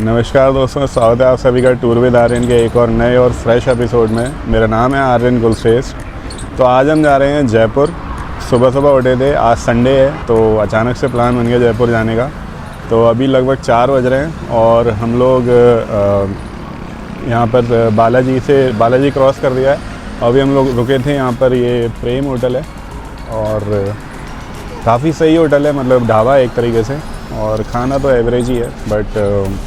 नमस्कार दोस्तों, स्वागत है आप सभी का टूर विद आर्यन के एक और नए और फ्रेश एपिसोड में। मेरा नाम है आर्यन कुलश्रेष्ठ। तो आज हम जा रहे हैं जयपुर। सुबह सुबह उठे थे, आज संडे है तो अचानक से प्लान बन गया जयपुर जाने का। तो अभी लगभग 4 बज रहे हैं और हम लोग यहाँ पर बालाजी क्रॉस कर दिया है। अभी हम लोग रुके थे यहाँ पर, ये प्रेम होटल है और काफ़ी सही होटल है, मतलब ढाबा एक तरीके से, और खाना तो एवरेज ही है बट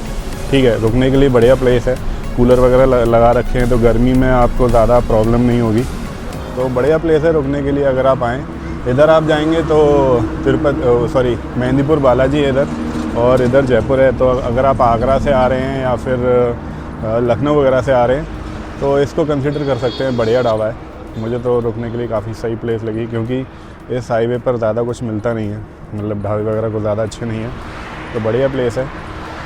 ठीक है। रुकने के लिए बढ़िया प्लेस है, कूलर वगैरह लगा रखे हैं तो गर्मी में आपको ज़्यादा प्रॉब्लम नहीं होगी। तो बढ़िया प्लेस है रुकने के लिए। अगर आप आएँ इधर, आप जाएंगे तो मेहंदीपुर बालाजी है इधर, और इधर जयपुर है। तो अगर आप आगरा से आ रहे हैं या फिर लखनऊ वगैरह से आ रहे हैं तो इसको कंसिडर कर सकते हैं। बढ़िया ढाबा है, मुझे तो रुकने के लिए काफ़ी सही प्लेस लगी, क्योंकि इस हाईवे पर ज़्यादा कुछ मिलता नहीं है, मतलब ढाबे वगैरह को ज़्यादा अच्छे नहीं है। तो बढ़िया प्लेस है।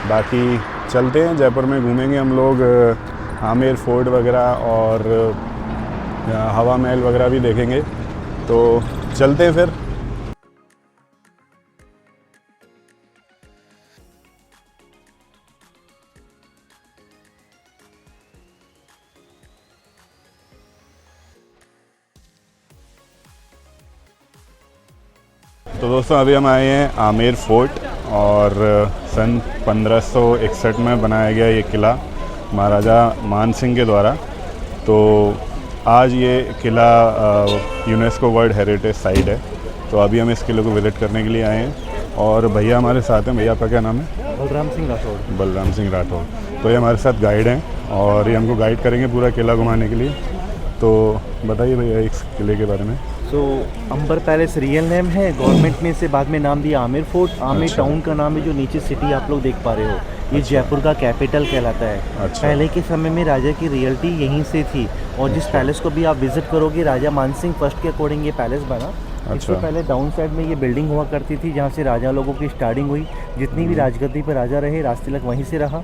बाकी चलते हैं जयपुर में, घूमेंगे हम लोग, आमेर फोर्ट वगैरह और हवा महल वगैरह भी देखेंगे। तो चलते हैं फिर। तो दोस्तों अभी हम आए हैं आमेर फोर्ट, और सन 1561 में बनाया गया ये किला महाराजा मान सिंह के द्वारा। तो आज ये किला यूनेस्को वर्ल्ड हेरिटेज साइट है। तो अभी हम इस किले को विज़िट करने के लिए आए हैं और भैया हमारे साथ हैं। भैया आपका क्या नाम है? बलराम सिंह राठौड़। बलराम सिंह राठौड़। तो ये हमारे साथ गाइड हैं और ये हमको गाइड करेंगे पूरा किला घुमाने के लिए। तो बताइए भैया इस किले के बारे में। अंबर पैलेस रियल नेम है, गवर्नमेंट ने इसे बाद में नाम दिया आमेर फोर्ट। आमेर अच्छा। टाउन का नाम है, जो नीचे सिटी आप लोग देख पा रहे हो, ये जयपुर का कैपिटल कहलाता है। अच्छा। पहले के समय में राजा की रियल्टी यहीं से थी, और जिस पैलेस को भी आप विजिट करोगे, राजा मानसिंह फर्स्ट के अकॉर्डिंग ये पैलेस बना। इससे पहले डाउन साइड में ये बिल्डिंग हुआ करती थी, जहाँ से राजा लोगों की स्टार्टिंग हुई। जितनी भी राजगद्दी पर राजा रहे, राजतिलक वहीं से रहा।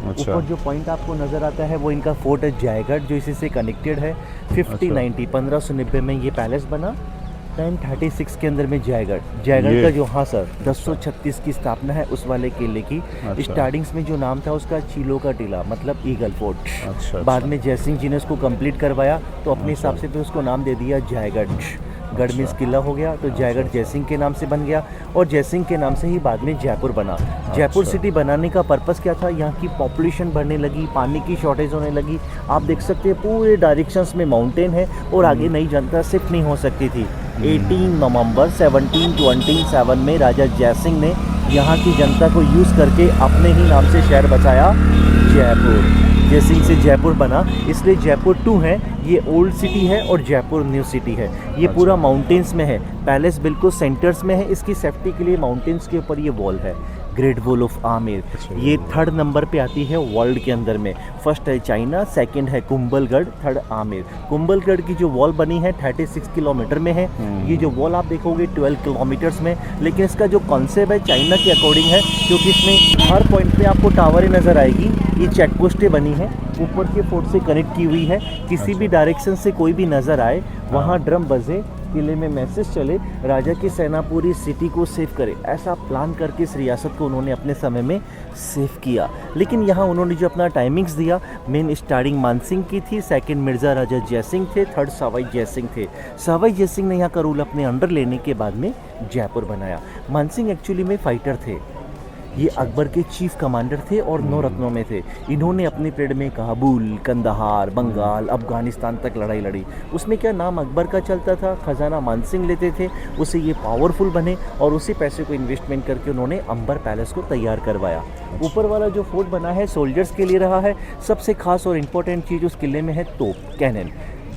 अच्छा। ऊपर जो पॉइंट आपको नज़र आता है वो इनका फोर्ट है जयगढ़, जो इसी से कनेक्टेड है। 1590 में ये पैलेस बना। 1036 के अंदर में जयगढ़ का जो, हाँ सर, 1036 की स्थापना है उस वाले किले की। अच्छा। स्टार्टिंग्स में जो नाम था उसका चीलों का टीला, मतलब ईगल फोर्ट। अच्छा। बाद में जयसिंह जी ने उसको कंप्लीट करवाया, तो अपने हिसाब से फिर उसको नाम दे दिया जयगढ़। गढ़ में किला हो गया, तो जयगढ़ जयसिंह के नाम से बन गया, और जयसिंह के नाम से ही बाद में जयपुर बना। जयपुर सिटी बनाने का पर्पस क्या था? यहाँ की पॉपुलेशन बढ़ने लगी, पानी की शॉर्टेज होने लगी। आप देख सकते हैं पूरे डायरेक्शंस में माउंटेन है, और आगे नई जनता शिफ्ट नहीं हो सकती थी। 18 नवंबर 1727 में राजा जयसिंह ने यहाँ की जनता को यूज़ करके अपने ही नाम से शहर बसाया, जयपुर। जयसिंह से जयपुर बना, इसलिए जयपुर 2 है। ये ओल्ड सिटी है और जयपुर न्यू सिटी है। ये पूरा माउंटेन्स में है। पैलेस बिल्कुल सेंटर्स में है। इसकी सेफ्टी के लिए माउंटेन्स के ऊपर ये वॉल है, ग्रेट वॉल ऑफ आमेर। ये 3rd नंबर पे आती है वर्ल्ड के अंदर में। फर्स्ट है चाइना, सेकंड है कुंभलगढ़, 3rd आमेर। कुंभलगढ़ की जो वॉल बनी है 36 किलोमीटर में है। ये जो वॉल आप देखोगे 12 किलोमीटर्स में, लेकिन इसका जो कॉन्सेप्ट है चाइना के अकॉर्डिंग है, क्योंकि इसमें हर पॉइंट पे आपको टावरें नज़र आएगी। ये चेक पोस्टें बनी है, ऊपर के फोर्ट से कनेक्ट की हुई है। किसी भी डायरेक्शन से कोई भी नज़र आए, वहाँ ड्रम बजे, किले में मैसेज चले, राजा की सेना पूरी सिटी को सेव करे। ऐसा प्लान करके इस रियासत को उन्होंने अपने समय में सेव किया। लेकिन यहाँ उन्होंने जो अपना टाइमिंग्स दिया, मेन स्टार्टिंग मानसिंह की थी, सेकंड मिर्ज़ा राजा जयसिंह थे, 3rd सवाई जयसिंह थे। सवाई जयसिंह ने यहाँ का रूल अपने अंडर लेने के बाद में जयपुर बनाया। मानसिंह एक्चुअली में फाइटर थे। ये अकबर के चीफ कमांडर थे और 9 रत्नों में थे। इन्होंने अपने पीरियड में काबुल, कंदहार, बंगाल, अफगानिस्तान तक लड़ाई लड़ी। उसमें क्या नाम अकबर का चलता था, खजाना मानसिंह लेते थे, उससे ये पावरफुल बने, और उसी पैसे को इन्वेस्टमेंट करके उन्होंने अंबर पैलेस को तैयार करवाया। ऊपर वाला जो फोर्ट बना है सोल्जर्स के लिए रहा है। सबसे खास और इम्पोर्टेंट चीज़ उस किले में है तोप, कैनन।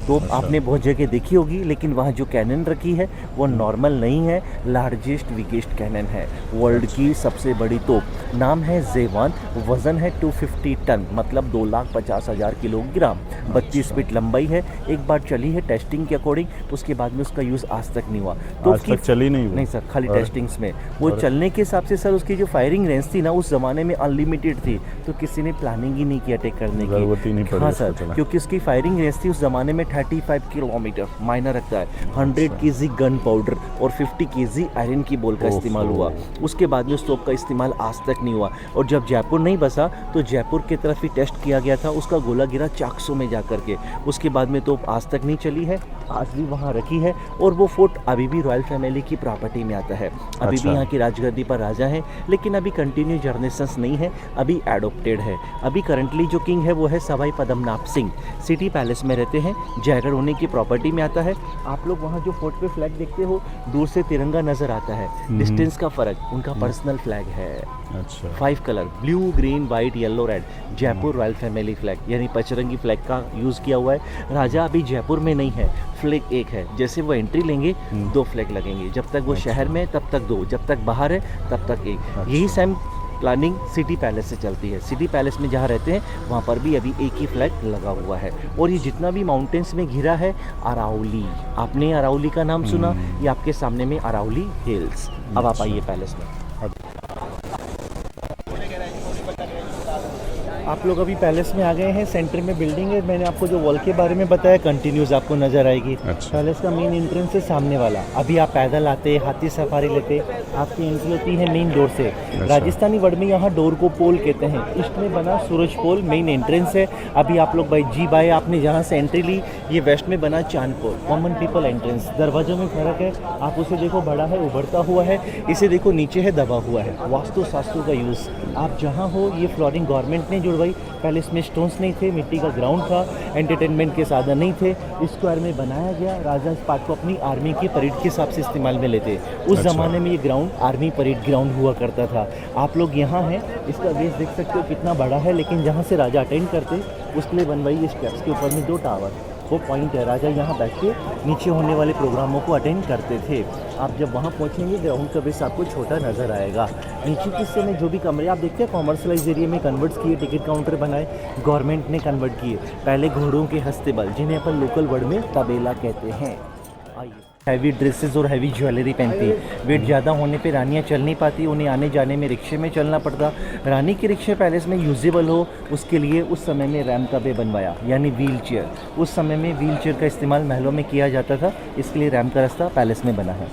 तोप आपने बहुत जगह देखी होगी, लेकिन वहाँ जो कैनन रखी है वो नॉर्मल नहीं है, लार्जेस्ट बिगेस्ट कैनन है, वर्ल्ड की सबसे बड़ी तोप। नाम है जेवान, वज़न है 250 टन, मतलब 2,50,000 किलोग्राम। 32 फीट लंबाई है। एक बार चली है टेस्टिंग के अकॉर्डिंग, उसके बाद में उसका यूज़ आज तक नहीं हुआ। तो आज तक चली नहीं सर, खाली टेस्टिंग्स में। वो चलने के हिसाब से सर उसकी जो फायरिंग रेंज थी ना, उस ज़माने में अनलिमिटेड थी, तो किसी ने प्लानिंग ही नहीं की अटैक करने की। ज़रूरत ही नहीं पड़ी। हाँ सर, क्योंकि उसकी फायरिंग रेंज थी उस ज़माने में 35 किलोमीटर मायना रखता है। 100 केजी गन पाउडर और 50 केजी आयरन की बॉल का इस्तेमाल हुआ। उसके बाद में उस तोप का इस्तेमाल आज तक नहीं हुआ। और जब जयपुर नहीं बसा तो जयपुर की तरफ ही टेस्ट किया गया था, उसका गोला गिरा चाकसू में जा करके। उसके बाद में तोप आज तक नहीं चली है, आज भी वहाँ रखी है। और वो फोर्ट अभी भी रॉयल फैमिली की प्रॉपर्टी में आता है। अभी भी यहाँ की राजगद्दी पर राजा हैं, लेकिन अभी कंटिन्यू जर्नेशंस नहीं है, अभी एडोप्टेड है। अभी करंटली जो किंग है वो है सवाई पद्मनाभ सिंह, सिटी पैलेस में रहते हैं, जयगढ़ उन्हीं की प्रॉपर्टी में आता है। आप लोग वहाँ जो फोर्ट पे फ्लैग देखते हो, दूर से तिरंगा नज़र आता है, डिस्टेंस का फ़र्क, उनका पर्सनल फ्लैग है। अच्छा। 5 colour blue, green, white, yellow, red, Jaipur royal family flag यानी पचरंगी फ्लैग का यूज़ किया हुआ है। राजा अभी जयपुर में नहीं है, फ्लैग एक है। जैसे वो एंट्री लेंगे 2 फ्लैग लगेंगे, जब तक वो शहर में तब तक 2, जब तक बाहर है तब तक 1। यही सेम प्लानिंग सिटी पैलेस से चलती है। सिटी पैलेस में जहाँ रहते हैं वहाँ पर भी अभी एक ही फ्लैग लगा हुआ है। और ये जितना भी माउंटेन्स में घिरा है, अरावली, आपने अरावली का नाम सुना, ये आपके सामने में अरावली हिल्स। अब आप आइए पैलेस में। आप लोग अभी पैलेस में आ गए हैं, सेंटर में बिल्डिंग है। मैंने आपको जो वॉल के बारे में बताया कंटिन्यूस आपको नज़र आएगी। अच्छा। पैलेस का मेन एंट्रेंस है सामने वाला। अभी आप पैदल आते, हाथी सफारी लेते, आपकी एंट्री होती है मेन डोर से। राजस्थानी वर्ड में यहाँ डोर को पोल कहते हैं। ईस्ट में बना सूरज पोल मेन एंट्रेंस है। अभी आप लोग बाई आपने जहाँ से एंट्री ली, ये वेस्ट में बना चांद पोल, कॉमन पीपल एंट्रेंस। दरवाजों में फ़र्क है, आप उसे देखो बड़ा है, उभरता हुआ है, इसे देखो नीचे है, दबा हुआ है। वास्तु शास्त्रों का यूज़ आप जहाँ हो, ये फ्लोरिंग गवर्नमेंट ने जुड़वाई। पैलेस में स्टोन्स नहीं थे, मिट्टी का ग्राउंड था, एंटरटेनमेंट के साधन नहीं थे, स्क्वायर में बनाया गया। राजा इस पार्क को अपनी आर्मी की परेड के हिसाब से इस्तेमाल में लेते। उस ज़माने में ये ग्राउंड आर्मी परेड ग्राउंड हुआ करता था। आप लोग यहाँ हैं, इसका बेस देख सकते हो कितना बड़ा है, लेकिन जहाँ से राजा अटेंड करते उसके लिए बनवाई ये स्टेप्स के ऊपर में 2 टावर। वो पॉइंट है, राजा यहाँ बैठ के नीचे होने वाले प्रोग्रामों को अटेंड करते थे। आप जब वहाँ पहुँचेंगे ग्राउंड का बेस आपको छोटा नज़र आएगा। नीचे के हिस्से में जो भी कमरे आप देखते हैं कॉमर्शलाइज एरिया में कन्वर्ट किए, टिकट काउंटर बनाए, गवर्नमेंट ने कन्वर्ट किए। पहले घोड़ों के हस्तबल, जिन्हें अपन लोकल वर्ड में तबेला कहते हैं। आइए, हैवी ड्रेसेस और हैवी ज्वेलरी पहनती। वेट ज़्यादा होने पे रानियाँ चल नहीं पाती, उन्हें आने जाने में रिक्शे में चलना पड़ता। रानी के रिक्शे पैलेस में यूजेबल हो, उसके लिए उस समय में रैम्प का वे बनवाया, यानी व्हील चेयर। उस समय में व्हील चेयर का इस्तेमाल महलों में किया जाता था, इसके लिए रैम्प का रास्ता पैलेस में बना है।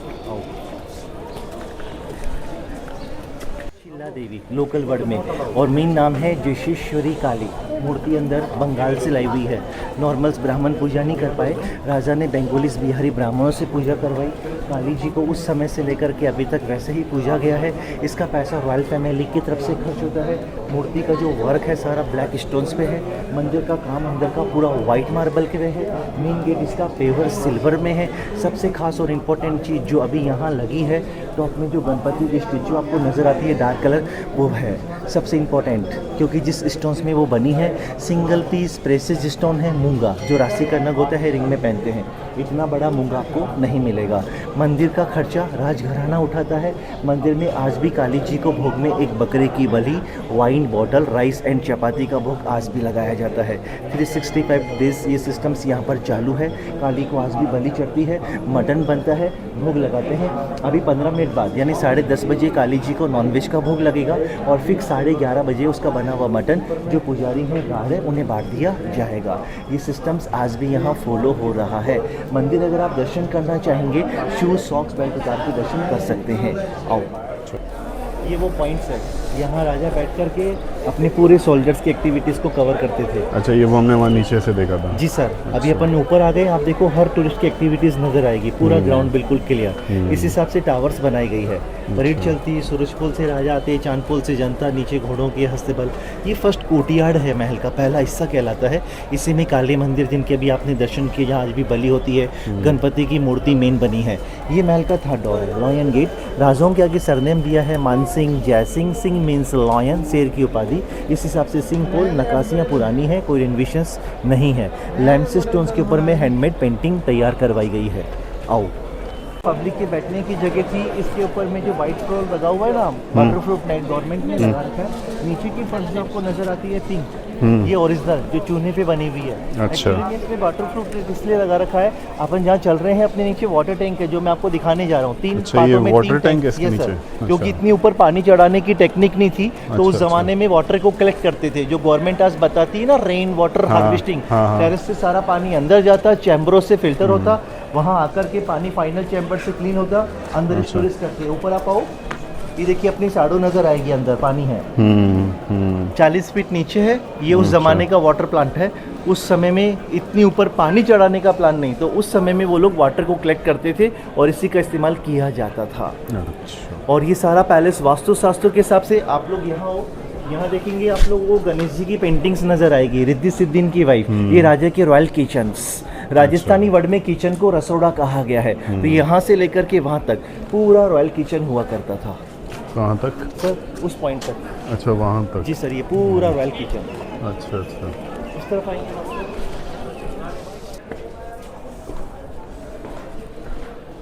देवी लोकल वर्ड में, और मेन नाम है जशेश्वरी काली। मूर्ति अंदर बंगाल से लाई हुई है। नॉर्मल्स ब्राह्मण पूजा नहीं कर पाए, राजा ने बेंगोलीज बिहारी ब्राह्मणों से पूजा करवाई। काली जी को उस समय से लेकर के अभी तक वैसे ही पूजा गया है। इसका पैसा रॉयल फैमिली की तरफ से खर्च होता है। मूर्ति का जो वर्क है सारा ब्लैक स्टोन्स पे है। मंदिर का काम अंदर का पूरा वाइट मार्बल के है। मेन गेट इसका पेवर सिल्वर में है। सबसे खास और इम्पोर्टेंट चीज़ जो अभी यहाँ लगी है, टॉप में जो गणपति की स्टेचू आपको नज़र आती है डार्क कलर, वो है सबसे इम्पोर्टेंट, क्योंकि जिस स्टोन्स में वो बनी है सिंगल पीस प्रेसिज स्टोन है मूंगा, जो राशि का नग होता है, रिंग में पहनते हैं। इतना बड़ा मूंगा आपको नहीं मिलेगा। मंदिर का खर्चा राजघराना उठाता है। मंदिर में आज भी काली जी को भोग में एक बकरे की बलि, वाइन बॉटल, राइस एंड चपाती का भोग आज भी लगाया जाता है। 365 डेज ये सिस्टम्स यहाँ पर चालू है। काली को आज भी बलि चढ़ती है, मटन बनता है, भोग लगाते हैं। अभी 15 मिनट बाद यानी 10:30 बजे काली जी को नॉनवेज का भोग लगेगा और फिक्स 11:30 बजे उसका बना हुआ मटन जो पुजारी हैं गाढ़ है उन्हें बांट दिया जाएगा। ये सिस्टम्स आज भी यहाँ फॉलो हो रहा है। मंदिर अगर आप दर्शन करना चाहेंगे, शूज सॉक्स बेल्ट उतार के दर्शन कर सकते हैं। आओ, ये वो पॉइंट्स है, यहाँ राजा बैठ कर के अपने पूरे सोल्जर्स की एक्टिविटीज़ को कवर करते थे। अच्छा, ये वो हमने वहाँ नीचे से देखा था। जी सर। अभी अपन ऊपर आ गए, आप देखो हर टूरिस्ट की एक्टिविटीज़ नज़र आएगी, पूरा ग्राउंड बिल्कुल क्लियर। इस हिसाब से टावर्स बनाई गई है। परेड चलती है, सूरजपोल से राजा आते हैं, चांदपोल से जनता, नीचे घोड़ों के हस्तबल। ये फर्स्ट कोर्टयार्ड है, महल का पहला हिस्सा कहलाता है। इसी में काली मंदिर, जिनके भी आपने दर्शन किए, जहाँ आज भी बलि होती है, गणपति की मूर्ति मेन बनी है। ये महल का 3rd डोर है, लॉयन गेट। राजाओं के आगे सरनेम दिया है मानसिंह, जयसिंह। सिंह मीन्स लॉयन, शेर की उपाधि। इस हिसाब से सिंह पोल नक्काशियाँ पुरानी है, कोई रिनोवेशंस नहीं है। लैंडस्केप स्टोन्स के ऊपर में हैंडमेड पेंटिंग तैयार करवाई गई है। आओ, पब्लिक के बैठने की जगह थी। इसके ऊपर में जो वाइट फ्लोर लगा हुआ है ना, वाटर फ्रूट नाइट गवर्नमेंट ने लगा रखा है। नीचे की फर्श जो आपको नज़र आती है पिंक, ये ओरिजिनल जो चूने पे बनी हुई है। अच्छा। Actually इसमें वाटर प्रूफ इसलिए लगा रखा है, अपन जहाँ चल रहे हैं अपने नीचे वाटर टैंक है जो मैं आपको दिखाने जा रहा हूँ। 3 अच्छा, ये पार्टों में वाटर 3 टैंक है टैंक, इसके yes, नीचे? sir। अच्छा। क्योंकि इतनी ऊपर पानी चढ़ाने की टेक्निक नहीं थी, तो उस अच्छा, जमाने में वाटर को कलेक्ट करते थे, जो गवर्नमेंट आज बताती है ना रेन वाटर हाँ, हार्वेस्टिंग। हाँ, हाँ। टेरेस से सारा पानी अंदर जाता, चैम्बरों से फिल्टर होता, वहाँ आकर के पानी फाइनल चैम्बर से क्लीन होता, अंदर अच्छा। स्टोरेज करते। ऊपर आप आओ, ये देखिए अपनी शैडो नजर आएगी, अंदर पानी है। 40 फीट नीचे है। ये उस ज़माने का वाटर प्लांट है। उस समय में इतनी ऊपर पानी चढ़ाने का प्लान नहीं, तो उस समय में वो लोग वाटर को कलेक्ट करते थे और इसी का इस्तेमाल किया जाता था। अच्छा। और ये सारा पैलेस वास्तु शास्त्र के हिसाब से आप लोग यहाँ हो, यहाँ देखेंगे आप लोग वो गणेश जी की पेंटिंग्स नजर आएगी, रिद्धि सिद्धिन की वाइफ। ये राजा के रॉयल किचन्स, राजस्थानी वर्ड में किचन को रसोड़ा कहा गया है। तो यहाँ से लेकर के वहाँ तक पूरा रॉयल किचन हुआ करता था। कहाँ तक? सर उस पॉइंट तक। अच्छा, वहाँ तक। जी सर, ये पूरा रॉयल किचन। अच्छा अच्छा। उस तरफ आएंगे आप।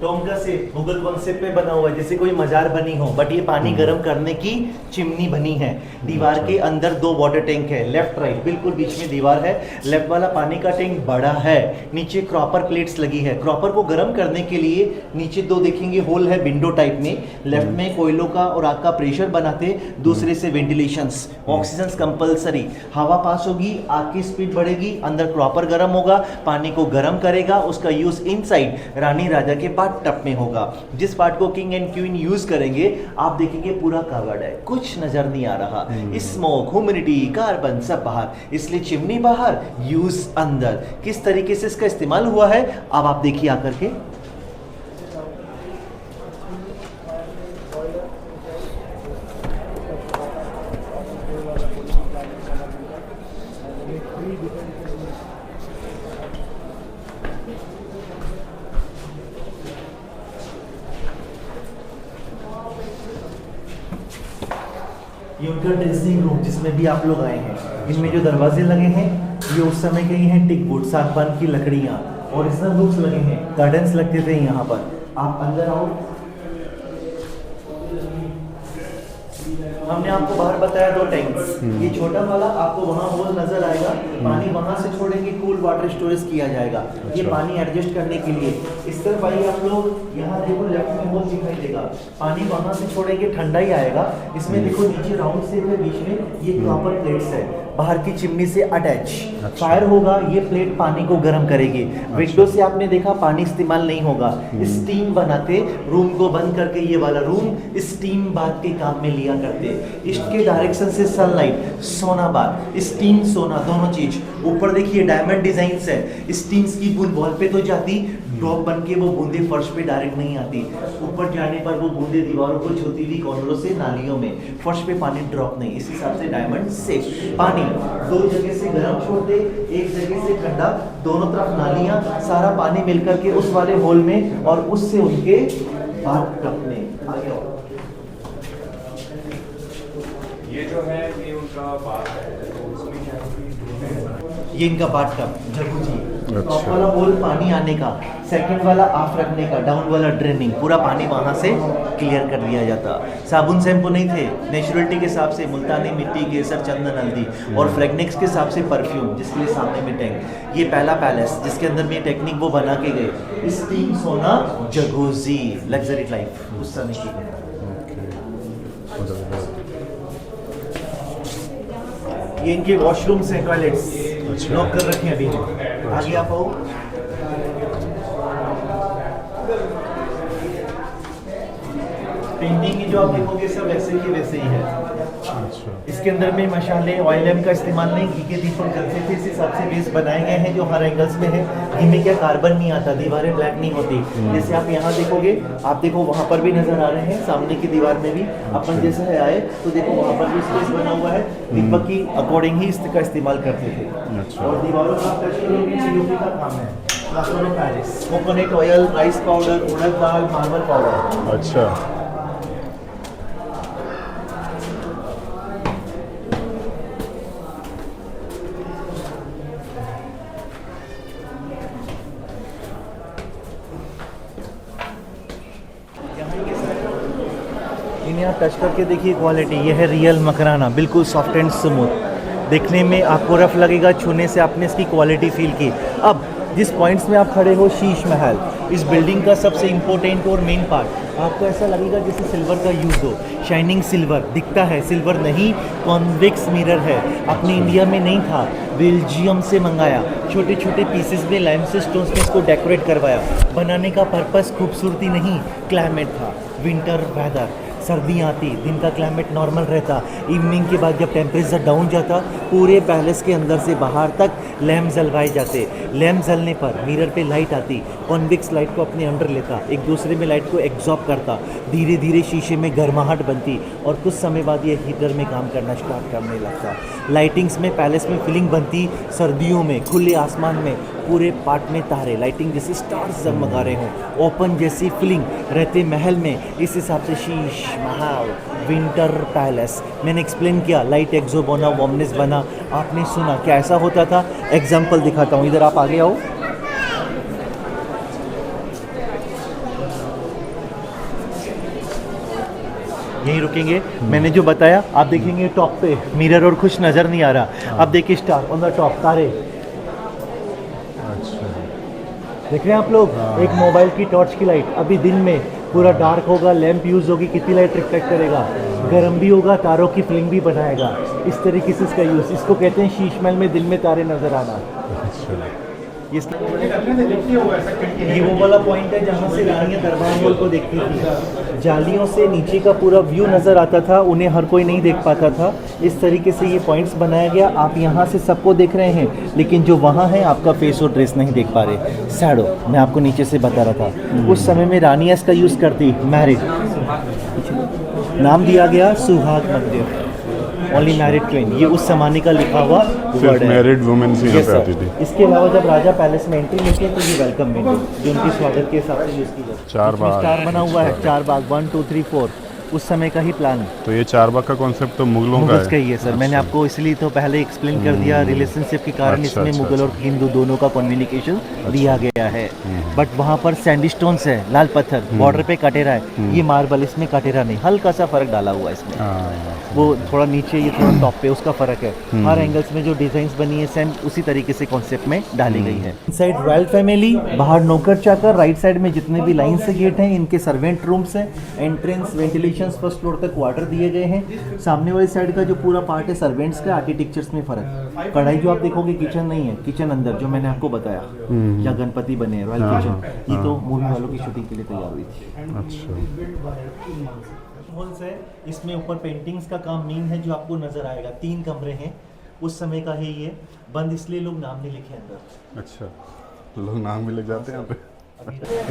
टोंगा से मुगल वंश पे बना हुआ है, जैसे कोई मजार बनी हो, बट ये पानी गर्म करने की चिमनी बनी है। दीवार के अंदर 2 वाटर टैंक है, लेफ्ट राइट, बिल्कुल बीच में दीवार है। लेफ्ट वाला पानी का टैंक बड़ा है, नीचे क्रॉपर प्लेट्स लगी है। क्रॉपर को गर्म करने के लिए नीचे 2 देखेंगे होल है विंडो टाइप में। लेफ्ट में कोयलों का और आग का प्रेशर बनाते, दूसरे से वेंटिलेशंस, ऑक्सीजन कंपलसरी। हवा पास होगी, आग की स्पीड बढ़ेगी, अंदर क्रॉपर गर्म होगा, पानी को गर्म करेगा। उसका यूज इनसाइड रानी राजा के टप में होगा। जिस पार्ट को किंग एंड क्वीन यूज करेंगे, आप देखेंगे पूरा कवर्ड है, कुछ नजर नहीं आ रहा। स्मोक, ह्यूमिडिटी, कार्बन सब बाहर, इसलिए चिमनी बाहर, यूज अंदर। किस तरीके से इसका इस्तेमाल हुआ है अब आप देखिए आकर के। ये उनका ड्रेसिंग रूम जिसमें भी आप लोग आए हैं। इनमें जो दरवाजे लगे हैं ये उस समय के ही हैं, टिक वुड, सागवान की लकड़ियाँ, ओरिजिनल बुक्स लगे हैं, गार्डन्स लगते थे यहाँ पर। आप अंदर आओ। हमने आपको बाहर बताया 2 टैंक्स। ये छोटा वाला आपको वहाँ होल नजर आएगा, पानी वहाँ से छोड़ेंगे, कूल वाटर स्टोरेज किया जाएगा। ये पानी एडजस्ट करने के लिए। इस तरफ आइए आप लोग, यहाँ देखो लेफ्ट में होल दिखाई देगा, पानी वहाँ से छोड़ेंगे, ठंडा ही आएगा। इसमें देखो नीचे राउंड शेप है, बीच में ये प्रॉपर प्लेट्स है, बाहर की चिमनी से अटैच। फायर होगा, ये प्लेट पानी को गर्म करेगी। विंडो से आपने देखा पानी इस्तेमाल नहीं होगा, स्टीम बनाते। रूम को बंद करके ये वाला रूम स्टीम बाथ के काम में लिया करते। ईस्ट के डायरेक्शन से सनलाइट, सोना बाथ, स्टीम सोना, दोनों चीज। ऊपर देखिए डायमंड डिजाइन्स है, स्टीम्स की बूंद वॉल पे तो जाती, ड्रॉप बन के वो बूंदे फर्श पे डायरेक्ट नहीं आती। ऊपर जाने पर वो बूंदे दीवारों को छूती हुई कॉर्नरों से नालियों में, फर्श पे पानी ड्रॉप नहीं। इस हिसाब से डायमंड से पानी 2 जगह से गर्म छोड़ दे, 1 जगह से ठंडा, दोनों तरफ नालियां, सारा पानी मिलकर के उस वाले होल में और उससे उनके बाथ टब में आ गया। ये जो है ये उनका बात है, तो उसमें क्या है? ये इनका बाथ टब, जकूजी। अच्छा। टॉप वाला होल पानी आने का, सेकंड वाला ऑफ रखने का, डाउन वाला ड्रेनिंग, पूरा पानी वहाँ से क्लियर कर दिया जाता। साबुन शैम्पू नहीं थे, नेचुरलिटी के हिसाब से मुल्तानी मिट्टी, केसर, चंदन, हल्दी और फ्रेगनेक्स के हिसाब से परफ्यूम, जिसके लिए सामने में टैंक। ये पहला पैलेस जिसके अंदर में टेक्निक वो बना के गए, स्टीम सोना जगूजी, लग्जरी लाइफ उस समय की। ये इनके वॉशरूम्स हैं, टॉयलेट्स लॉक कर रखे हैं अभी। आगे आप आओ। पेंटिंग की जो आप देखोगे सब वैसे की वैसे ही है। अच्छा। इसके अंदर में मशाले, ऑयल लैम्प का इस्तेमाल नहीं, घी के दीपक जलते थे, इस हिसाब से बेस बनाए गए हैं जो हर एंगल्स में है। घी में क्या कार्बन नहीं आता, दीवारें ब्लैक नहीं होती। जैसे आप यहाँ देखोगे, आप देखो वहाँ पर भी नजर आ रहे हैं, सामने की दीवार में भी अपन जैसे है आए तो देखो वहाँ पर भी स्पेस बना हुआ है। दीपक की अकॉर्डिंग ही इसका इस्तेमाल करते थे। अच्छा। और दीवारों का आप टच करोगे, सीओपी का काम है, plaster of Paris, coconut oil, rice powder, urad dal, marble powder. अच्छा। इन्हें आप टच करके देखिए क्वालिटी, ये है रियल मकराना, बिल्कुल सॉफ्ट एंड स्मूथ। देखने में आपको रफ लगेगा, छूने से आपने इसकी क्वालिटी फील की। अब जिस पॉइंट्स में आप खड़े हो, शीश महल इस बिल्डिंग का सबसे इम्पोर्टेंट और मेन पार्ट, आपको ऐसा लगेगा जैसे सिल्वर का यूज़ हो, शाइनिंग सिल्वर दिखता है, सिल्वर नहीं कॉन्वेक्स मिरर है, अपने इंडिया में नहीं था, बेल्जियम से मंगाया, छोटे छोटे पीसेस में लाइमस्टोन स्टोन्स में इसको डेकोरेट करवाया। बनाने का पर्पस खूबसूरती नहीं, क्लाइमेट था, विंटर वेदर, सर्दी आती, दिन का क्लाइमेट नॉर्मल रहता, इवनिंग के बाद जब टेम्परेचर डाउन जाता, पूरे पैलेस के अंदर से बाहर तक लैम्प जलवाए जाते। लैम्प जलने पर मिरर पे लाइट आती, कॉन्वेक्स लाइट को अपने अंडर लेता, एक दूसरे में लाइट को एब्जॉर्ब करता, धीरे धीरे शीशे में गर्माहट बनती और कुछ समय बाद ये हीटर में काम करना स्टार्ट करने लगता। लाइटिंग्स में पैलेस में फीलिंग बनती, सर्दियों में खुले आसमान में पूरे पार्ट में तारे, लाइटिंग जैसे स्टार्स जगमगा रहे हों, ओपन जैसी फीलिंग रहते महल में। इस हिसाब से शीश महल विंटर पैलेस मैंने एक्सप्लेन किया, लाइट एक्सो बना, वार्मनेस बना, आपने सुना क्या ऐसा होता था। एग्जाम्पल दिखाता हूँ, इधर आप आगे आओ। यहीं रुकेंगे। मैंने जो बताया आप देखेंगे टॉप पे मिरर और कुछ नज़र नहीं आ रहा। अब देखिए स्टार ऑन द टॉप, तारे देख रहे हैं आप लोग। एक मोबाइल की टॉर्च की लाइट, अभी दिन में पूरा डार्क होगा, लैंप यूज़ होगी, कितनी लाइट रिफ्लेक्ट करेगा, गर्म भी होगा, तारों की फिल्म भी बनाएगा। इस तरीके से इसका यूज़, इसको कहते हैं शीश महल में दिन में तारे नज़र आना। ये वो वाला पॉइंट है जहाँ से रानियाँ दरबार हॉल को देखती थी। जालियों से नीचे का पूरा व्यू नज़र आता था, उन्हें हर कोई नहीं देख पाता था। इस तरीके से ये पॉइंट्स बनाया गया। आप यहाँ से सबको देख रहे हैं, लेकिन जो वहाँ है आपका फेस और ड्रेस नहीं देख पा रहे। शैडो मैं आपको नीचे से बता रहा था। उस समय में रानियाँ इसका यूज़ करती, मैरिड, नाम दिया गया सुहाग मंदिर, ओनली मैरिड क्वीन। ये उस जमाने का लिखा हुआ वर्ड है, मैरिड वुमेन से यहाँ पे आती थी। इसके अलावा जब राजा पैलेस में एंट्री लेते हैं तो ये वेलकम विंडो जो उनके स्वागत के हिसाब से यूज़ की जाती है। चार बाग स्टार बना हुआ है, 4 बाग, 1 2 3 4 उस समय का ही प्लान। तो ये चारबाग का कॉन्सेप्ट तो मुगलों का मुगल्स है। का ही है सर। मैंने आपको इसलिए तो पहले एक्सप्लेन कर दिया, रिलेशनशिप के कारण अच्छा, इसमें अच्छा, मुगल और हिंदू दोनों का कम्युनिकेशन दिया गया है। बट वहाँ पर सैंडस्टोन्स है, लाल पत्थर, बॉर्डर पे कटेरा है, ये मार्बल, इसमें कटेरा नहीं, हल्का सा फर्क डाला हुआ है इसमें। हाँ, वो थोड़ा नीचे, ये थोड़ा टॉप पे, उसका फर्क है। हर एंगल्स में जो डिजाइन्स बनी है सेम उसी तरीके से कॉन्सेप्ट में डाली गई है। इनसाइड रॉयल फैमिली, बाहर नौकर चाकर, राइट साइड में जितने भी लाइन से गेट हैं इनके सर्वेंट रूम्स हैं। एंट्रेंस, वेंटिलेशन फर्स्ट फ्लोर तक क्वार्टर दिए गए हैं। सामने वाली साइड का जो पूरा पार्ट है सर्वेंट्स का, आर्किटेक्चर्स में फर्क। कढ़ाई जो आप देखोगे किचन नहीं है, किचन अंदर जो मैंने आपको बताया, या गणपति बने रॉयल किचन, ये तो मूवी वालों की शूटिंग के लिए तैयार हुई थी। अच्छा, हॉल्स है, इसमें ऊपर पेंटिंग्स का काम मेन है जो आपको नजर आएगा। 3 कमरे हैं, उस समय का है ये, बंद इसलिए लोग नाम नहीं लिखे अंदर। अच्छा, लोग नाम भी लग जाते हैं यहाँ पे।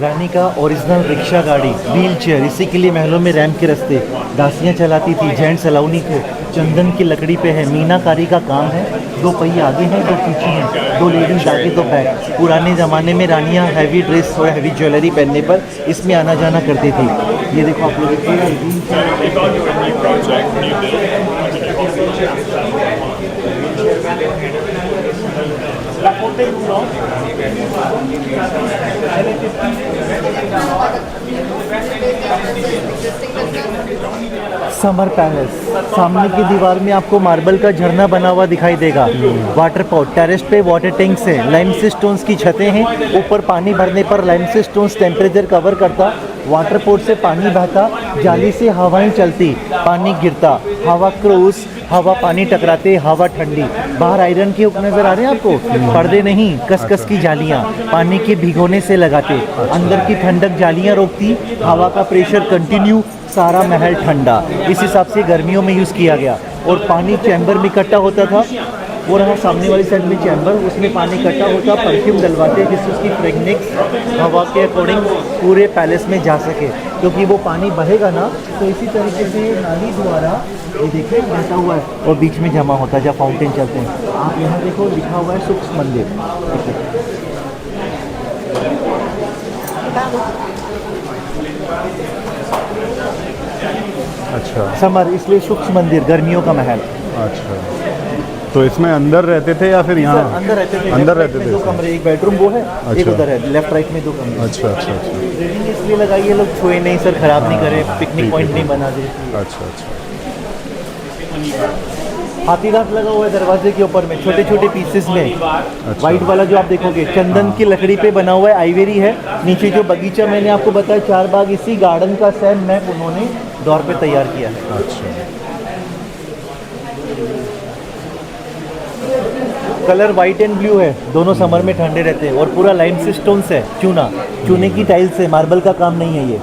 रानी का ओरिजिनल रिक्शा गाड़ी, व्हील चेयर, इसी के लिए महलों में रैंप के रास्ते दासियाँ चलाती थी, जेंट्स अलाउ नहीं थे। चंदन की लकड़ी पे है, मीनाकारी का काम है। 2 पहिए आगे हैं, 2 पीछे हैं, 2 लेडीज आगे, 2 बैक। पुराने ज़माने में रानियाँ हैवी ड्रेस और हैवी ज्वेलरी पहनने पर इसमें आना जाना करती थी। ये देखो आप लोग, समर पैलेस, सामने की दीवार में आपको मार्बल का झरना बना हुआ दिखाई देगा। वाटर पॉट, टेरेस पे वाटर टैंक्स हैं, लाइमस्टोन स्टोन्स की छतें हैं, ऊपर पानी भरने पर लाइमस्टोन स्टोन्स टेम्परेचर कवर करता, वाटर पोर्ट से पानी बहता, जाली से हवाएं चलती, पानी गिरता, हवा क्रॉस, हवा पानी टकराते, हवा ठंडी। बाहर आयरन के हुक नजर आ रहे हैं आपको, पर्दे नहीं, कसकस की जालियां, पानी के भिगोने से लगाते, अंदर की ठंडक जालियां रोकती, हवा का प्रेशर कंटिन्यू, सारा महल ठंडा। इस हिसाब से गर्मियों में यूज़ किया गया। और पानी चैम्बर में इकट्ठा होता था, वो रहा सामने वाली साइड में चैम्बर, उसमें पानी इकट्ठा होता, परफ्यूम डलवाते जिससे उसकी फ्रेगनेंस हवा के अकॉर्डिंग पूरे पैलेस में जा सके, क्योंकि वो पानी बहेगा ना, तो इसी तरीके से नाली द्वारा ये देखिए बहता हुआ है और बीच में जमा होता है जब फाउंटेन चलते हैं। आप यहाँ देखो लिखा हुआ है सूक्ष्म मंदिर। अच्छा, समर इसलिए सूक्ष्म मंदिर, गर्मियों का महल। अच्छा, तो इसमें अंदर रहते थे या फिर यहाँ अंदर रहते थे, अंदर रहते थे? 2 कमरे, एक बेडरूम वो है, एक अच्छा। उधर है, लेफ्ट राइट में 2 कमरे। अच्छा अच्छा अच्छा रेलिंग इसलिए लगाई है लोग छुए नहीं सर, खराब नहीं करे, पिकनिक ठीक पॉइंट है। नहीं बना दे। अच्छा अच्छा। हाथी दांत लगा हुआ है दरवाजे के ऊपर में, छोटे छोटे पीसेस में। वाइट वाला जो आप देखोगे चंदन की लकड़ी पे बना हुआ है, आइवेरी है। नीचे जो बगीचा मैंने आपको बताया 4 बाग, इसी गार्डन का सेम मैप उन्होंने दौर पे तैयार किया है। अच्छा, कलर वाइट एंड ब्लू है, दोनों समर में ठंडे रहते हैं। और पूरा लाइम से स्टोन्स है, चूने की टाइल्स है, मार्बल का काम नहीं है ये।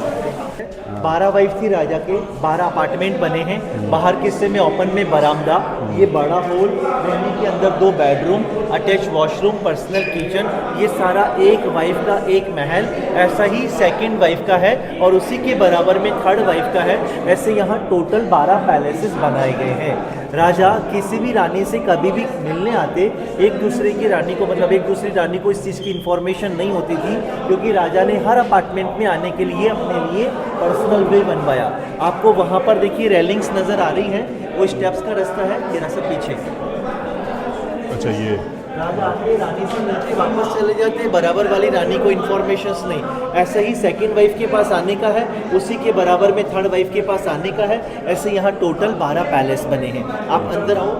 12 वाइफ थी राजा के, 12 अपार्टमेंट बने हैं। बाहर के हिस्से में ओपन में बरामदा, ये बड़ा हॉल, रहने के अंदर 2 bedroom, attach washroom, personal kitchen, ये सारा एक वाइफ का एक महल। ऐसा ही सेकंड वाइफ का है और उसी के बराबर में थर्ड वाइफ का है। ऐसे यहाँ टोटल 12 पैलेसेस बनाए गए हैं। राजा किसी भी रानी से कभी भी मिलने आते, एक दूसरे की रानी को, मतलब एक दूसरी रानी को इस चीज़ की इन्फॉर्मेशन नहीं होती थी, क्योंकि राजा ने हर अपार्टमेंट में आने के लिए अपने लिए पर्सनल वे बनवाया। आपको वहाँ पर देखिए रेलिंग्स नज़र आ रही हैं, वो स्टेप्स का रास्ता है, ये रास्ता पीछे। अच्छा, ये राजा आते, रानी से मिलते, वापस चले जाते, बराबर वाली रानी को इन्फॉर्मेशंस नहीं। ऐसे ही सेकंड वाइफ के पास आने का है, उसी के बराबर में थर्ड वाइफ के पास आने का है। ऐसे यहाँ टोटल 12 पैलेस बने हैं। आप अंदर आओ।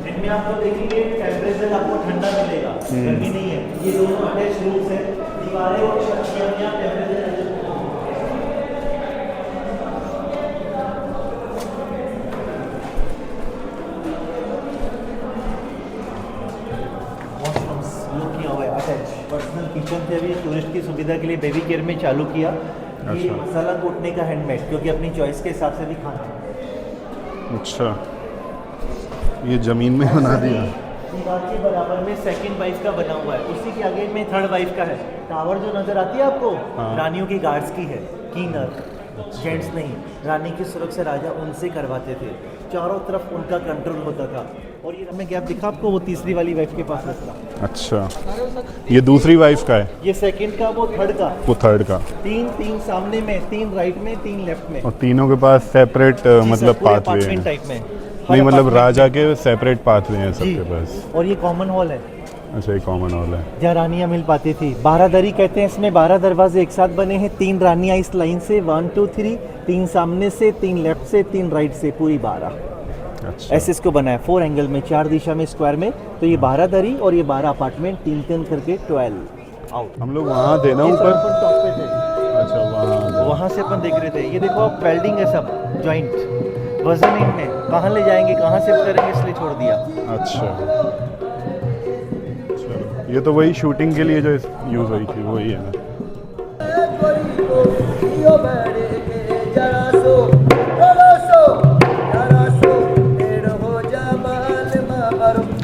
इनमें आपको देखेंगे टेम्परेचर आपको ठंडा मिलेगा, गर्मी नहीं है। ये दोनों अटैच रूम्स हैं, दीवारें और छत टेम्परेचर पर्सनल किचन थे। अभी टूरिस्ट की सुविधा के लिए बेबी केयर में चालू किया। ये मसाला कूटने का हैंडमेड, क्योंकि अपनी चॉइस के हिसाब से भी खाना। अच्छा, ये ज़मीन में बना दिया। दीवार के बराबर में सेकंड वाइफ का बना हुआ है, उसी के आगे में थर्ड वाइफ का है। टावर जो नज़र आती है आपको, रानियों की गार्ड्स की है, कीनर, जेंट्स नहीं। रानी की सुरक्षा राजा उनसे करवाते थे, चारों तरफ उनका कंट्रोल होता था। और ये हमें गैप दिखा आपको, वो तीसरी वाली वाइफ के पास रहता। अच्छा, ये दूसरी वाइफ का है, ये सेकंड का, वो थर्ड का, वो थर्ड का। तीन सामने में, 3 राइट में, 3 लेफ्ट में, और तीनों के पास सेपरेट मतलब पाथवे हैं टाइप में। नहीं, मतलब राजा के सेपरेट पाथवे हैं सबके पास। और ये कॉमन हॉल है। अच्छा, ये कॉमन हॉल है जहाँ रानियाँ मिल पाती थी। 12 दरी कहते हैं इसमें, 12 दरवाजे एक साथ बने हैं। 3 रानियाँ इस लाइन से, 1 2 3, 3 सामने से, 3 लेफ्ट से, 3 राइट से, पूरी 12। अच्छा, ऐसे इसको बनाया 4 एंगल में, 4 दिशा में, स्क्वायर में। तो ये 12 दरी और ये 12 अपार्टमेंट, 3-3 करके 12 आउट। हम लोग वहाँ थे ना ऊपर। टॉप पे थे, अच्छा, वहाँ से अपन देख रहे थे। ये देखो आप, वेल्डिंग है सब, जॉइंट वजन इनमें, कहाँ ले जाएंगे, कहाँ शिफ्ट करेंगे, इसलिए छोड़ दिया। अच्छा, चलो, ये तो वही शूटिंग के लिए जो यूज़ हुई थी वही है ना।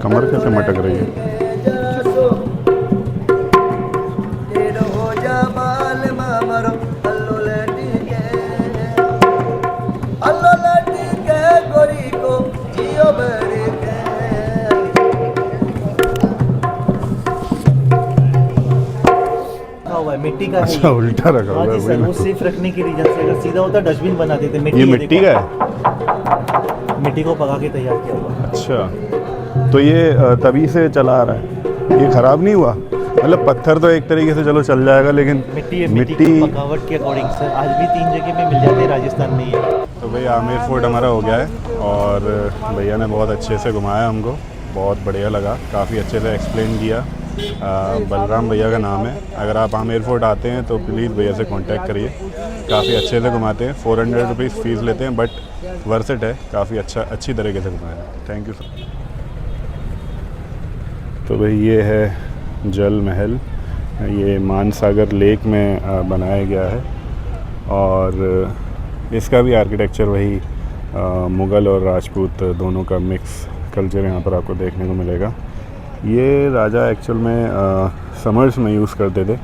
कमर कैसे मटक रही है। मिट्टी का अच्छा, है। उल्टा रखा हुआ है सर, वो सेफ रखने के रीजन से, अगर सीधा होता डस्टबिन बना देते। ये मिट्टी का है, मिट्टी को पका के तैयार किया हुआ। अच्छा, तो ये तभी से चला आ रहा है, ये ख़राब नहीं हुआ? मतलब पत्थर तो एक तरीके से चलो चल जाएगा, लेकिन मिट्टी की पकावट के अकॉर्डिंग सर आज भी 3 जगह में मिल जाते हैं, राजस्थान में ही है। तो भाई आमेर फोर्ट हमारा हो गया है और भैया ने बहुत अच्छे से घुमाया हमको, बहुत बढ़िया लगा, काफ़ी अच्छे से एक्सप्लेन किया। बलराम भैया का नाम है। अगर आप आमेर फोर्ट आते हैं तो प्लीज़ भैया से कांटेक्ट करिए, काफ़ी अच्छे से घुमाते हैं। 400 रुपीज़ फ़ीस लेते हैं, बट वर्थ इट है, काफ़ी अच्छी तरीके से घुमाया। Thank you sir. तो भाई ये है जल महल, ये मानसागर लेक में बनाया गया है और इसका भी आर्किटेक्चर वही मुग़ल और राजपूत दोनों का मिक्स कल्चर यहाँ पर आपको देखने को मिलेगा। ये राजा एक्चुअल में समर्स में यूज़ करते थे,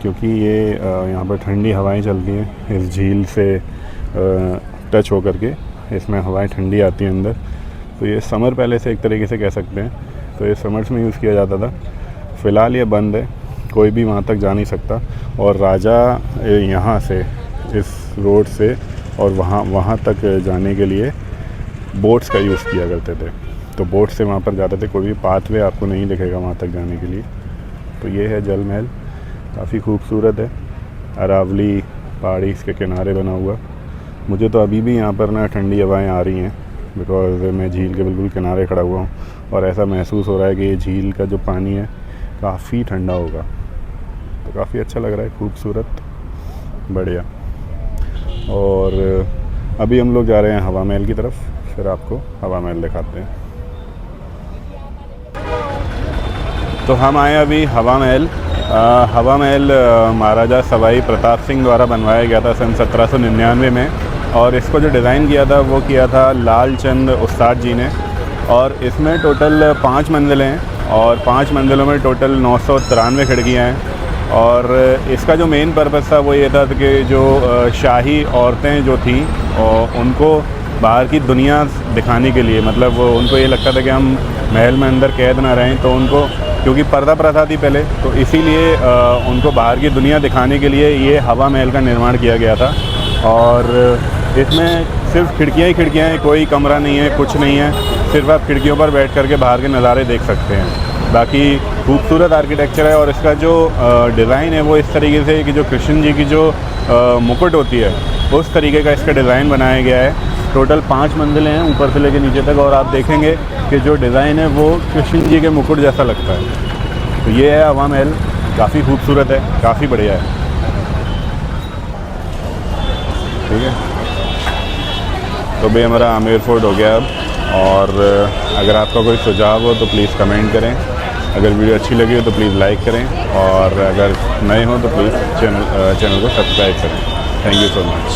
क्योंकि ये यहाँ पर ठंडी हवाएं चलती हैं इस झील से टच होकर के, इसमें हवाएं ठंडी आती हैं अंदर, तो ये समर पैलेस एक तरीके से कह सकते हैं। तो ये समर्स में यूज़ किया जाता था। फ़िलहाल ये बंद है, कोई भी वहाँ तक जा नहीं सकता। और राजा यहाँ से इस रोड से और वहाँ तक जाने के लिए बोट्स का यूज़ किया करते थे, तो बोट से वहाँ पर जाते थे। कोई भी पाथवे आपको नहीं दिखेगा वहाँ तक जाने के लिए, तो ये है जल महल, काफ़ी खूबसूरत है। अरावली पहाड़ी इसके किनारे बना हुआ। मुझे तो अभी भी यहाँ पर ना ठंडी हवाएं आ रही हैं, बिकॉज़ मैं झील के बिल्कुल किनारे खड़ा हुआ हूँ और ऐसा महसूस हो रहा है कि ये झील का जो पानी है काफ़ी ठंडा होगा। तो काफ़ी अच्छा लग रहा है, खूबसूरत, बढ़िया। और अभी हम लोग जा रहे हैं हवा महल की तरफ, फिर आपको हवा महल दिखाते हैं। तो हम आए अभी हवा महल। हवा महल महाराजा सवाई प्रताप सिंह द्वारा बनवाया गया था सन 1799 में, और इसको जो डिज़ाइन किया था वो किया था लाल चंद उस्ताद जी ने। और इसमें टोटल 5 मंजिलें हैं और 5 मंजिलों में टोटल 993 खिड़कियाँ हैं। और इसका जो मेन पर्पस था वो ये था कि जो शाही औरतें जो थीं और उनको बाहर की दुनिया दिखाने के लिए, मतलब वो उनको ये लगता था कि हम महल में अंदर कैद ना रहें, तो उनको, क्योंकि पर्दा प्रथा थी पहले, तो इसीलिए उनको बाहर की दुनिया दिखाने के लिए ये हवा महल का निर्माण किया गया था। और इसमें सिर्फ खिड़कियाँ ही खिड़कियाँ हैं, कोई कमरा नहीं है, कुछ नहीं है, सिर्फ आप खिड़कियों पर बैठ करके बाहर के नज़ारे देख सकते हैं। बाकी खूबसूरत आर्किटेक्चर है। और इसका जो डिज़ाइन है वो इस तरीके से कि जो कृष्ण जी की जो मुकुट होती है उस तरीके का इसका डिज़ाइन बनाया गया है। टोटल 5 मंजिलें हैं ऊपर से लेकर नीचे तक, और आप देखेंगे कि जो डिज़ाइन है वो कृष्ण जी के मुकुट जैसा लगता है। तो ये है हवा महल, काफ़ी खूबसूरत है, काफ़ी बढ़िया है। ठीक है, तो भाई हमारा आमेर फोर्ट हो गया अब। और अगर आपका कोई सुझाव हो तो प्लीज़ कमेंट करें, अगर वीडियो अच्छी लगी हो तो प्लीज़ लाइक करें, और अगर नए हो तो प्लीज़ चैनल को सब्सक्राइब करें। Thank you so much.